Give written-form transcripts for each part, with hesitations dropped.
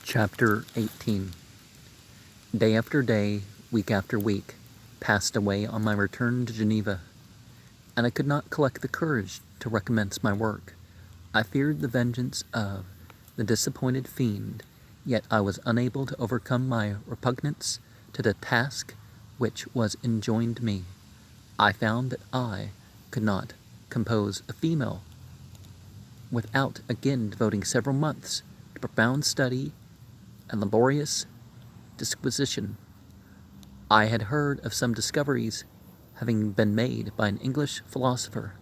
Chapter 18. Day after day, week after week, passed away on my return to Geneva, and I could not collect the courage to recommence my work. I feared the vengeance of the disappointed fiend, yet I was unable to overcome my repugnance to the task which was enjoined me. I found that I could not compose a female without again devoting several months to profound study and laborious disquisition. I had heard of some discoveries having been made by an English philosopher,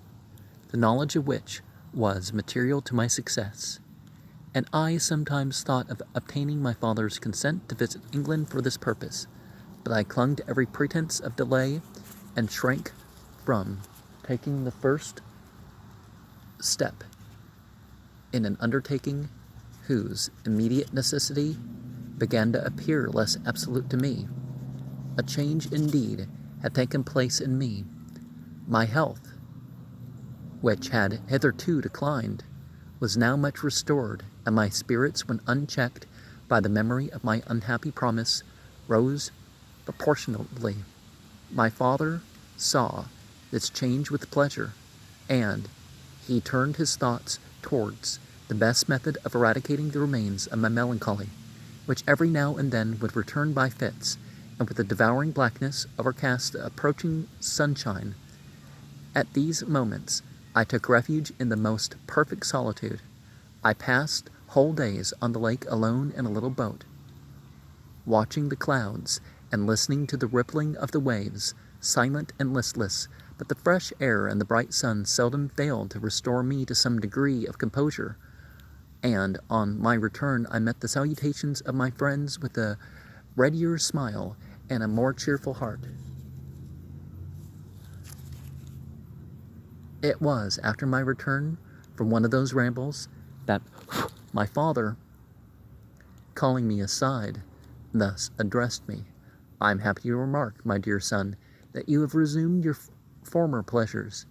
the knowledge of which was material to my success, and I sometimes thought of obtaining my father's consent to visit England for this purpose, but I clung to every pretense of delay and shrank from taking the first step in an undertaking whose immediate necessity began to appear less absolute to me. A change, indeed, had taken place in me. My health, which had hitherto declined, was now much restored, and my spirits, when unchecked by the memory of my unhappy promise, rose proportionately. My father saw this change with pleasure, and he turned his thoughts towards the best method of eradicating the remains of my melancholy, which every now and then would return by fits, and with the devouring blackness overcast the approaching sunshine. At these moments I took refuge in the most perfect solitude. I passed whole days on the lake alone in a little boat, watching the clouds and listening to the rippling of the waves, silent and listless, but the fresh air and the bright sun seldom failed to restore me to some degree of composure, and on my return I met the salutations of my friends with a readier smile and a more cheerful heart. It was after my return from one of those rambles that my father, calling me aside, thus addressed me. "I am happy to remark, my dear son, that you have resumed your former pleasures,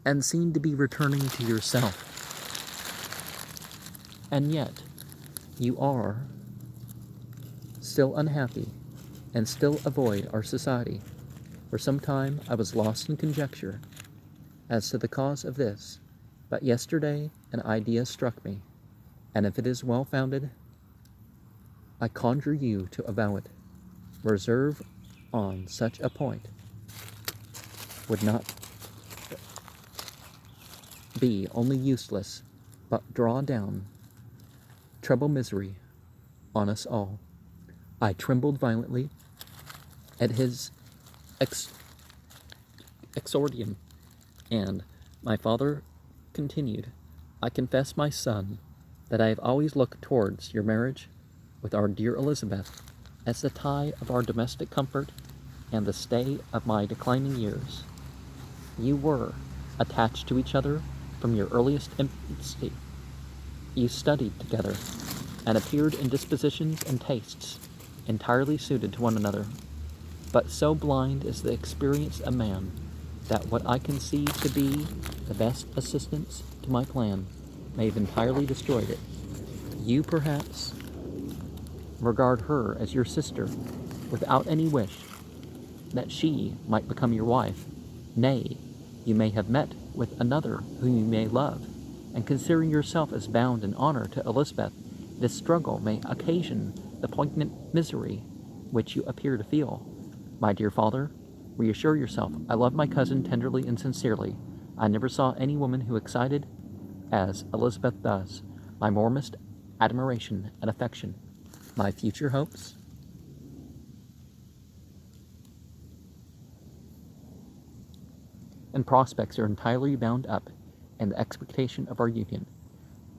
and seem to be returning to yourself. And yet, you are still unhappy, and still avoid our society. For some time I was lost in conjecture as to the cause of this, but yesterday an idea struck me, and if it is well founded, I conjure you to avow it. Reserve on such a point would not be only useless, but draw down treble misery on us all." I trembled violently at his exordium, and my father continued, "I confess, my son, that I have always looked towards your marriage with our dear Elizabeth as the tie of our domestic comfort and the stay of my declining years. You were attached to each other from your earliest infancy. You studied together, and appeared in dispositions and tastes entirely suited to one another. But so blind is the experience of man, that what I conceive to be the best assistance to my plan may have entirely destroyed it. You, perhaps, regard her as your sister, without any wish that she might become your wife. Nay, you may have met with another whom you may love, and considering yourself as bound in honor to Elizabeth, this struggle may occasion the poignant misery which you appear to feel. My dear father, reassure yourself. I love my cousin tenderly and sincerely. I never saw any woman who excited, as Elizabeth does, my warmest admiration and affection. My future hopes and prospects are entirely bound up in the expectation of our union.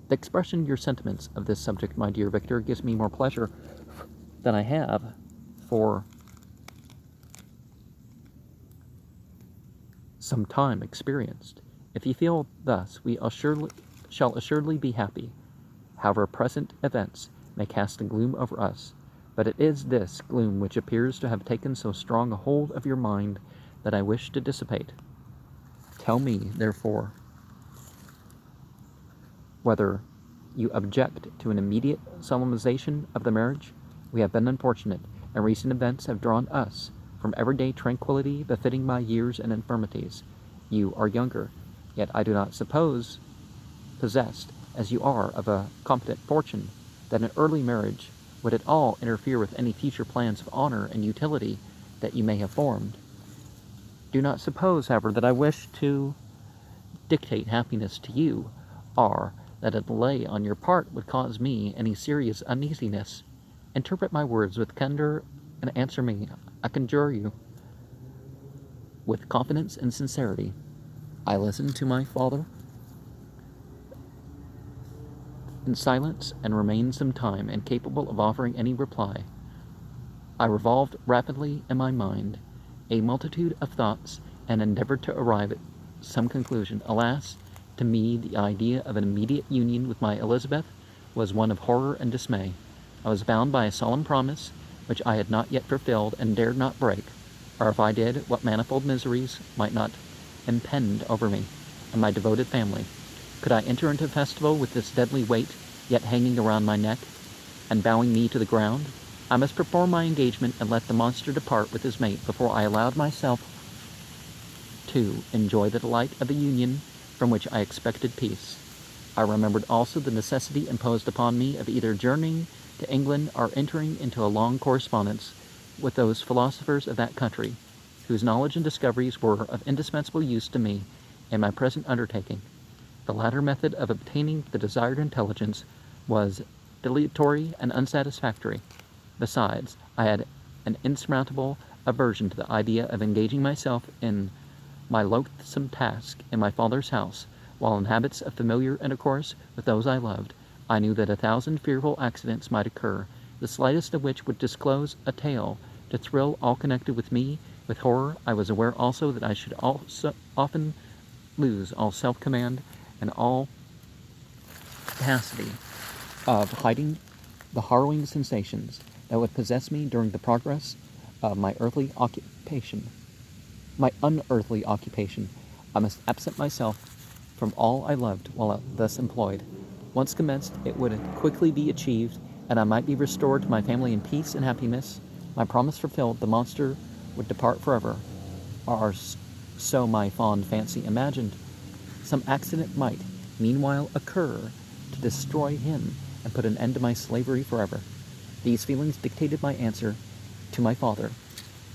The expression of your sentiments of this subject, my dear Victor, gives me more pleasure than I have for some time experienced. If you feel thus, we shall assuredly be happy. However, present events may cast a gloom over us, but it is this gloom which appears to have taken so strong a hold of your mind that I wish to dissipate. Tell me, therefore, whether You object to an immediate solemnization of the marriage? We have been unfortunate, and recent events have drawn us from everyday tranquillity befitting my years and infirmities. You are younger, yet I do not suppose, possessed as you are of a competent fortune, that an early marriage would at all interfere with any future plans of honor and utility that you may have formed. Do not suppose, however, that I wish to dictate happiness to you, or that a delay on your part would cause me any serious uneasiness. Interpret my words with candor and answer me, I conjure you, with confidence and sincerity. I listened to my father in silence and remained some time incapable of offering any reply. I revolved rapidly in my mind a multitude of thoughts and endeavored to arrive at some conclusion. Alas, to me the idea of an immediate union with my Elizabeth was one of horror and dismay. I was bound by a solemn promise which I had not yet fulfilled and dared not break, or if I did, what manifold miseries might not impend over me and my devoted family. Could I enter into festival with this deadly weight yet hanging around my neck and bowing me to the ground? I must perform my engagement and let the monster depart with his mate before I allowed myself to enjoy the delight of a union from which I expected peace. I remembered also the necessity imposed upon me of either journeying to England or entering into a long correspondence with those philosophers of that country, whose knowledge and discoveries were of indispensable use to me in my present undertaking. The latter method of obtaining the desired intelligence was dilatory and unsatisfactory. Besides, I had an insurmountable aversion to the idea of engaging myself in my loathsome task in my father's house, while in habits of familiar intercourse with those I loved. I knew that 1,000 fearful accidents might occur, the slightest of which would disclose a tale to thrill all connected with me with horror. I was aware also that I should also often lose all self-command and all capacity of hiding the harrowing sensations that would possess me during the progress of my unearthly occupation. I must absent myself from all I loved while thus employed. Once commenced, it would quickly be achieved, and I might be restored to my family in peace and happiness. My promise fulfilled, the monster would depart forever, or so my fond fancy imagined. Some accident might, meanwhile, occur to destroy him and put an end to my slavery forever. These feelings dictated my answer to my father.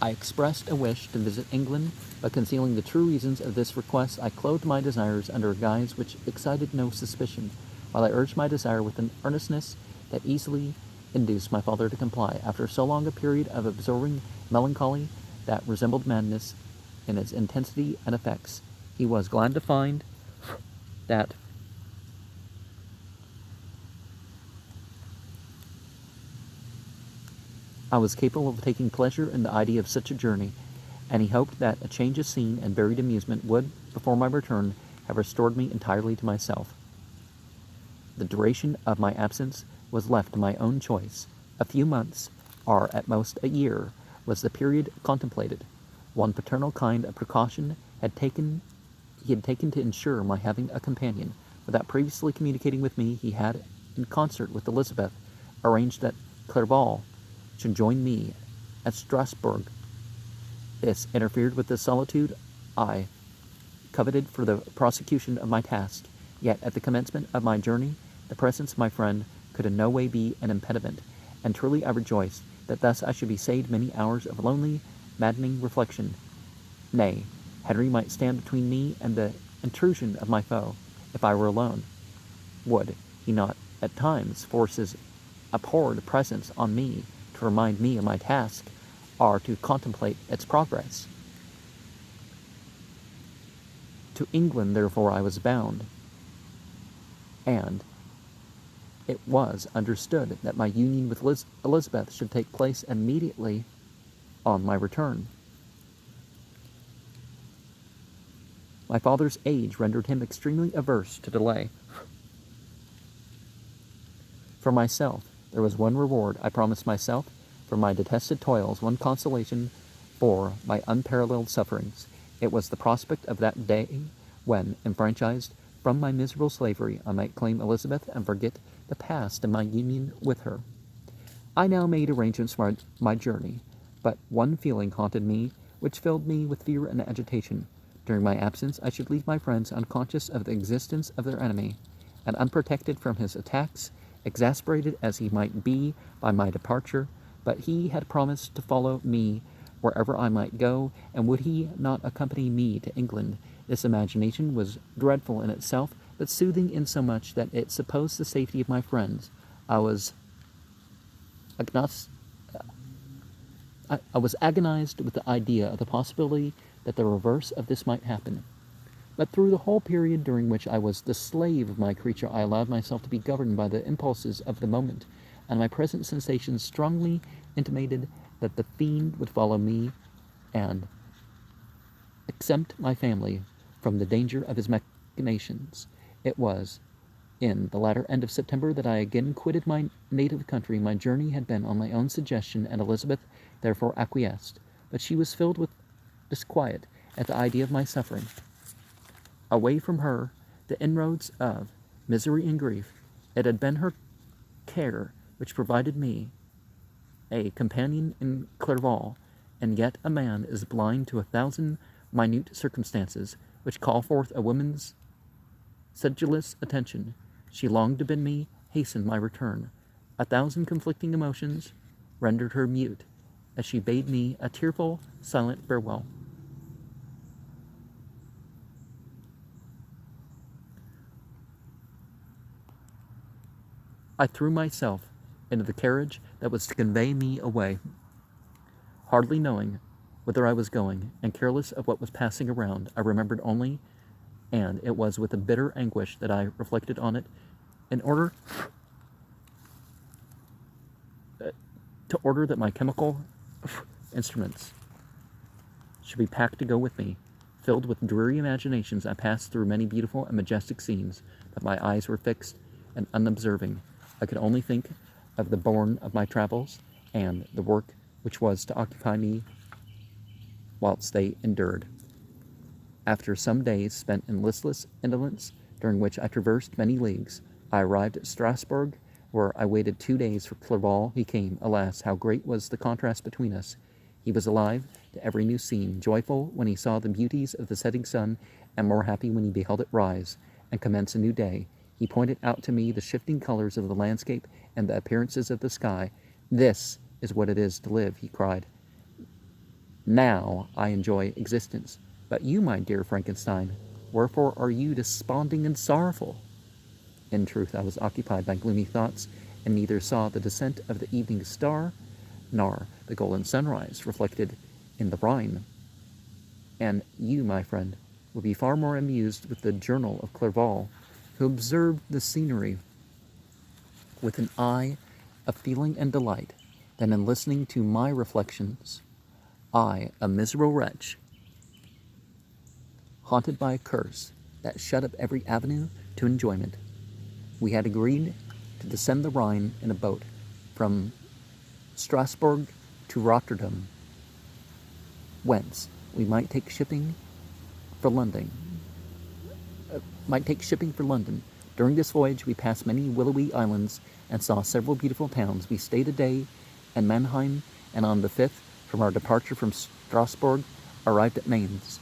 I expressed a wish to visit England, but concealing the true reasons of this request, I clothed my desires under a guise which excited no suspicion, while I urged my desire with an earnestness that easily induced my father to comply. After so long a period of absorbing melancholy that resembled madness in its intensity and effects, he was glad to find that I was capable of taking pleasure in the idea of such a journey, and he hoped that a change of scene and varied amusement would, before my return, have restored me entirely to myself. The duration of my absence was left to my own choice. A few months, or at most a year, was the period contemplated. One paternal kind of precaution he had taken to ensure my having a companion. Without previously communicating with me, he had, in concert with Elizabeth, arranged that Clerval should join me at Strasbourg. This interfered with the solitude I coveted for the prosecution of my task, yet at the commencement of my journey, the presence of my friend could in no way be an impediment, and truly I rejoiced that thus I should be saved many hours of lonely, maddening reflection. Nay, Henry might stand between me and the intrusion of my foe, if I were alone. Would he not at times force his abhorred presence on me to remind me of my task, or to contemplate its progress? To England, therefore, I was bound, and it was understood that my union with Elizabeth should take place immediately on my return. My father's age rendered him extremely averse to delay. For myself, there was one reward I promised myself for my detested toils, one consolation for my unparalleled sufferings. It was the prospect of that day when, enfranchised from my miserable slavery, I might claim Elizabeth and forget the past and my union with her. I now made arrangements for my journey, but one feeling haunted me which filled me with fear and agitation. During my absence I should leave my friends unconscious of the existence of their enemy, and unprotected from his attacks, exasperated as he might be by my departure, but he had promised to follow me wherever I might go, and would he not accompany me to England? This imagination was dreadful in itself, but soothing in so much that it supposed the safety of my friends. I was agonized with the idea of the possibility that the reverse of this might happen. But through the whole period during which I was the slave of my creature, I allowed myself to be governed by the impulses of the moment, and my present sensations strongly intimated that the fiend would follow me and exempt my family from the danger of his machinations. It was in the latter end of September that I again quitted my native country. My journey had been on my own suggestion, and Elizabeth therefore acquiesced, but she was filled with disquiet at the idea of my suffering. Away from her, the inroads of misery and grief, it had been her care which provided me a companion in Clerval, and yet a man is blind to 1,000 minute circumstances which call forth a woman's sedulous attention. She longed to bid me hasten my return. 1,000 conflicting emotions rendered her mute, as she bade me a tearful, silent farewell. I threw myself into the carriage that was to convey me away, hardly knowing whither I was going, and careless of what was passing around. I remembered only, and it was with a bitter anguish that I reflected on it, in order to order that my chemical instruments should be packed to go with me. Filled with dreary imaginations, I passed through many beautiful and majestic scenes, but my eyes were fixed and unobserving. I could only think of the bourne of my travels, and the work which was to occupy me whilst they endured. After some days spent in listless indolence, during which I traversed many leagues, I arrived at Strasbourg, where I waited 2 days for Clerval. He came. Alas, how great was the contrast between us! He was alive to every new scene, joyful when he saw the beauties of the setting sun, and more happy when he beheld it rise and commence a new day. He pointed out to me the shifting colors of the landscape and the appearances of the sky. "This is what it is to live," he cried. "Now I enjoy existence. But you, my dear Frankenstein, wherefore are you desponding and sorrowful?" In truth, I was occupied by gloomy thoughts, and neither saw the descent of the evening star, nor the golden sunrise reflected in the Rhine. And you, my friend, would be far more amused with the journal of Clerval, who observed the scenery with an eye of feeling and delight, than in listening to my reflections. I, a miserable wretch, haunted by a curse that shut up every avenue to enjoyment. We had agreed to descend the Rhine in a boat from Strasbourg to Rotterdam, whence we might take shipping for London. During this voyage we passed many willowy islands and saw several beautiful towns. We stayed a day in Mannheim, and on the 5th, from our departure from Strasbourg, arrived at Mainz.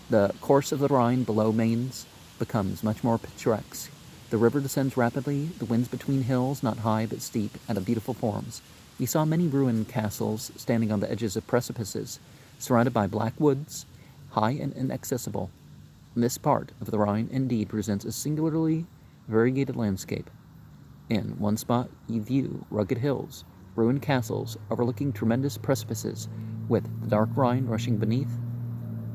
The course of the Rhine below Mainz becomes much more picturesque. The river descends rapidly, the winds between hills, not high but steep, and of beautiful forms. We saw many ruined castles standing on the edges of precipices, surrounded by black woods, high and inaccessible. This part of the Rhine indeed presents a singularly variegated landscape. In one spot you view rugged hills, ruined castles overlooking tremendous precipices, with the dark Rhine rushing beneath,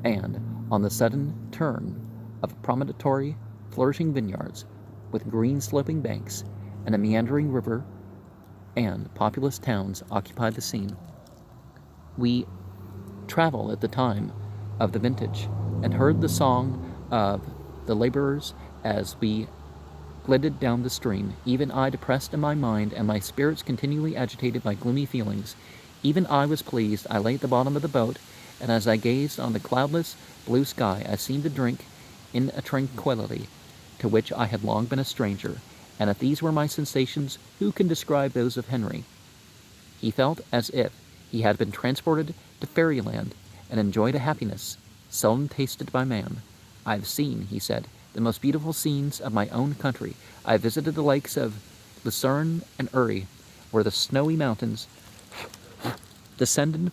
and on the sudden turn of a promontory, flourishing vineyards, with green sloping banks, and a meandering river, and populous towns occupy the scene. We travel at the time of the vintage, and heard the song of the laborers as we glided down the stream. Even I, depressed in my mind, and my spirits continually agitated by gloomy feelings, even I was pleased. I lay at the bottom of the boat, and as I gazed on the cloudless blue sky, I seemed to drink in a tranquillity to which I had long been a stranger, And if these were my sensations, who can describe those of Henry? He felt as if he had been transported to fairyland and enjoyed a happiness seldom tasted by man. I have seen, he said, the most beautiful scenes of my own country. I have visited the lakes of Lucerne and Uri, where the snowy mountains descended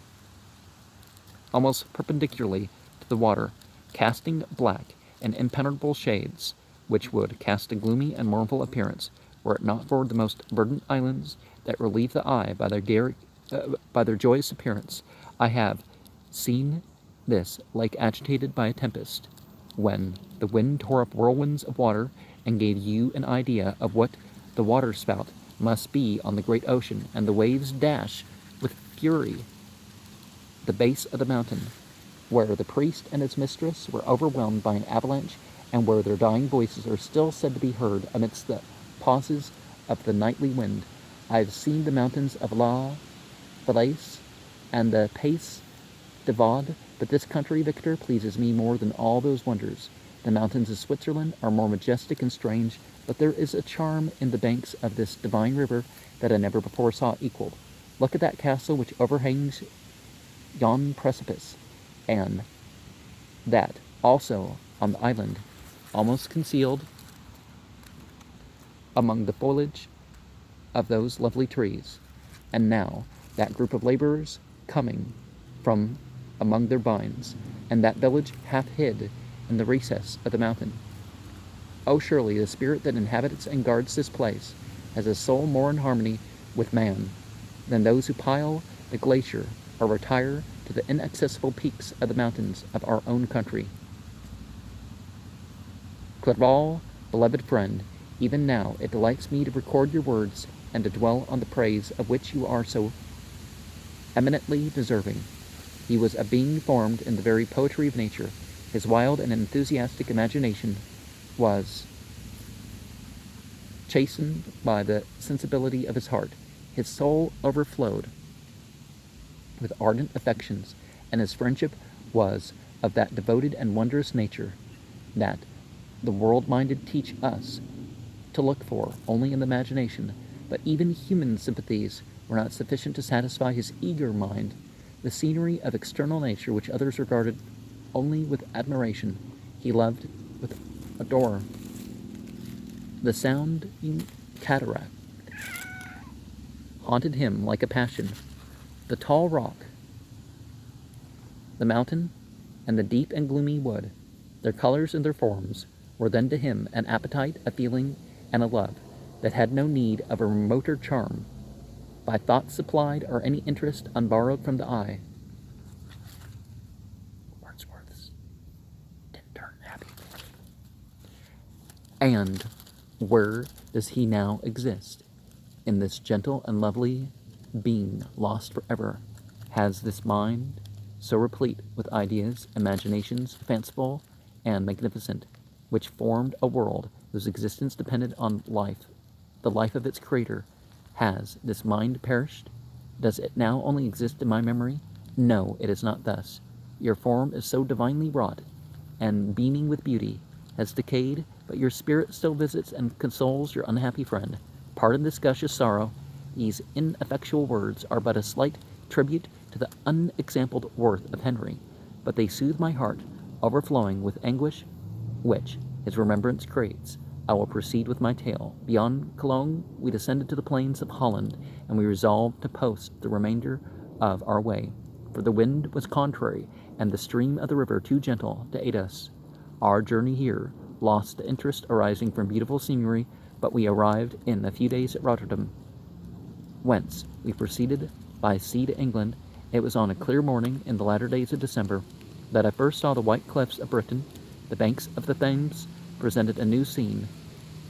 almost perpendicularly to the water, casting black and impenetrable shades, which would cast a gloomy and mournful appearance, were it not for the most verdant islands that relieve the eye by their joyous appearance. I have seen this lake agitated by a tempest, when the wind tore up whirlwinds of water and gave you an idea of what the waterspout must be on the great ocean, and the waves dash with fury the base of the mountain, where the priest and his mistress were overwhelmed by an avalanche, and where their dying voices are still said to be heard amidst the pauses of the nightly wind. I have seen the mountains of La Falaise and the Pays de Vaud, but this country, Victor, pleases me more than all those wonders. The mountains of Switzerland are more majestic and strange, but there is a charm in the banks of this divine river that I never before saw equaled. Look at that castle which overhangs yon precipice, and that also on the island, almost concealed among the foliage of those lovely trees. And now that group of laborers coming from among their vines, and that village half hid in the recess of the mountain. Oh, surely the spirit that inhabits and guards this place has a soul more in harmony with man than those who pile the glacier or retire to the inaccessible peaks of the mountains of our own country. Clerval, beloved friend, even now it delights me to record your words and to dwell on the praise of which you are so eminently deserving. He was a being formed in the very poetry of nature. His wild and enthusiastic imagination was chastened by the sensibility of his heart. His soul overflowed with ardent affections, and his friendship was of that devoted and wondrous nature that the world-minded teach us to look for only in the imagination. But even human sympathies were not sufficient to satisfy his eager mind. The scenery of external nature, which others regarded only with admiration, he loved with adore. The sounding cataract haunted him like a passion. The tall rock, the mountain, and the deep and gloomy wood, their colors and their forms, were then to him an appetite, a feeling, and a love that had no need of a remoter charm, by thought supplied, or any interest unborrowed from the eye. Wordsworth's didn't turn happy. And where does he now exist? In this gentle and lovely being lost forever, has this mind so replete with ideas, imaginations, fanciful and magnificent, which formed a world whose existence depended on life, the life of its creator. Has this mind perished? Does it now only exist in my memory? No, it is not thus. Your form is so divinely wrought, and beaming with beauty, has decayed, but your spirit still visits and consoles your unhappy friend. Pardon this gushous sorrow. These ineffectual words are but a slight tribute to the unexampled worth of Henry, but they soothe my heart, overflowing with anguish which his remembrance creates. I will proceed with my tale. Beyond Cologne, we descended to the plains of Holland, and we resolved to post the remainder of our way, for the wind was contrary, and the stream of the river too gentle to aid us. Our journey here lost the interest arising from beautiful scenery, but we arrived in a few days at Rotterdam, whence we proceeded by sea to England. It was on a clear morning in the latter days of December that I first saw the white cliffs of Britain. The banks of the Thames presented a new scene.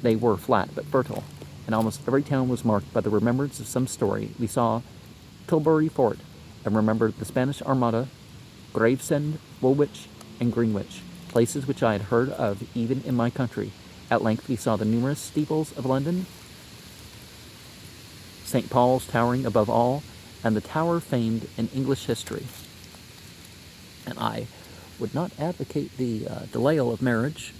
They were flat but fertile, and almost every town was marked by the remembrance of some story. We saw Tilbury Fort, and remembered the Spanish Armada, Gravesend, Woolwich, and Greenwich, places which I had heard of even in my country. At length we saw the numerous steeples of London, St. Paul's towering above all, and the tower famed in English history. And I would not advocate the delayal of marriage.